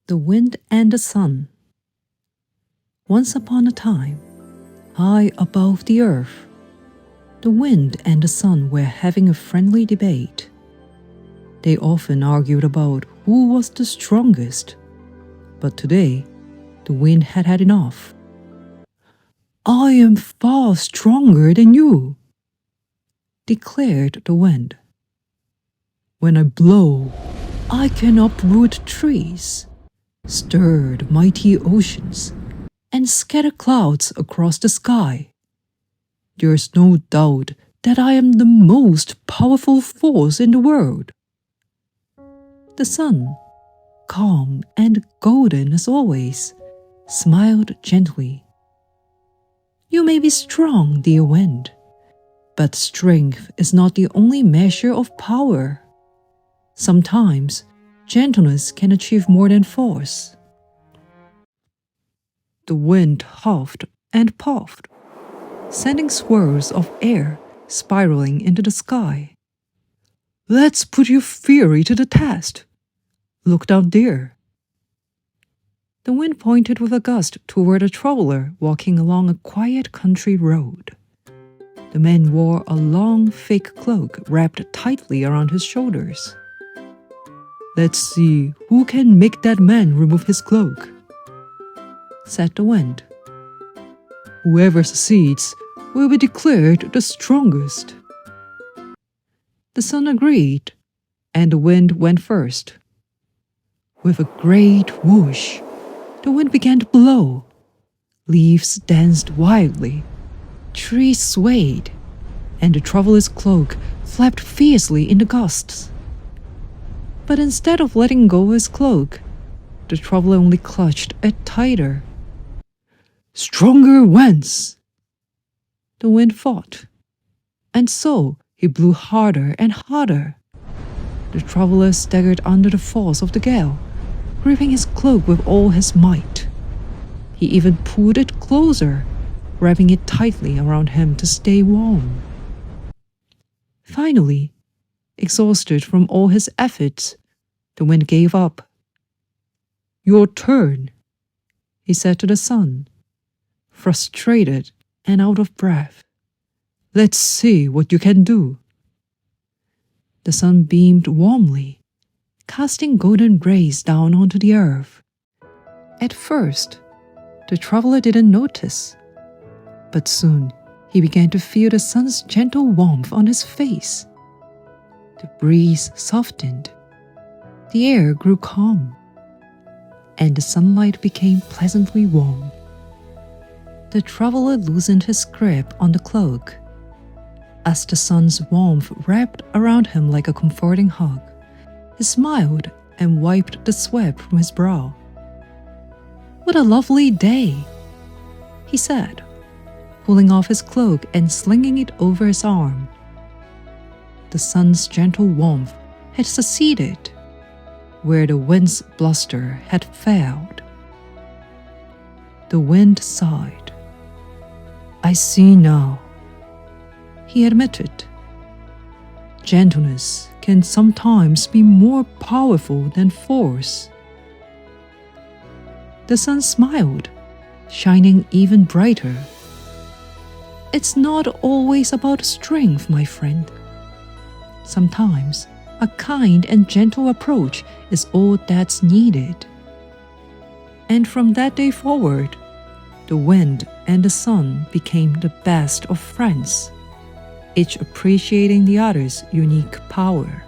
The Wind and the Sun. Once upon a time, high above the earth, the wind and the sun were having a friendly debate. They often argued about who was the strongest, but today the wind had had enough. "I am far stronger than you," declared the wind. "When I blow, I can uproot trees, stir the mighty oceans, and scatter clouds across the sky. There's no doubt that I am the most powerful force in the world." The sun, calm and golden as always, smiled gently. "You may be strong, dear wind, but strength is not the only measure of power. Sometimes gentleness can achieve more than force." The wind huffed and puffed, sending swirls of air spiraling into the sky. "Let's put your fury to the test. Look down there." The wind pointed with a gust toward a traveler walking along a quiet country road. The man wore a long, thick cloak wrapped tightly around his shoulders. "Let's see who can make that man remove his cloak," said the wind. "Whoever succeeds will be declared the strongest." The sun agreed, and the wind went first. With a great whoosh, the wind began to blow. Leaves danced wildly, trees swayed, and the traveler's cloak flapped fiercely in the gusts. But instead of letting go of his cloak, the traveler only clutched it tighter. "Stronger wins!" The wind fought, and so he blew harder and harder. The traveler staggered under the force of the gale, gripping his cloak with all his might. He even pulled it closer, wrapping it tightly around him to stay warm. Finally, exhausted from all his efforts, the wind gave up. "Your turn," he said to the sun, frustrated and out of breath. "Let's see what you can do." The sun beamed warmly, casting golden rays down onto the earth. At first, the traveler didn't notice, but soon he began to feel the sun's gentle warmth on his face. The breeze softened, the air grew calm, and the sunlight became pleasantly warm. The traveler loosened his grip on the cloak. As the sun's warmth wrapped around him like a comforting hug, he smiled and wiped the sweat from his brow. "What a lovely day," he said, pulling off his cloak and slinging it over his arm. The sun's gentle warmth had succeeded where the wind's bluster had failed. The wind sighed. "I see now," he admitted. "Gentleness can sometimes be more powerful than force." The sun smiled, shining even brighter. "It's not always about strength, my friend. Sometimes a kind and gentle approach is all that's needed." And from that day forward, the wind and the sun became the best of friends, each appreciating the other's unique power.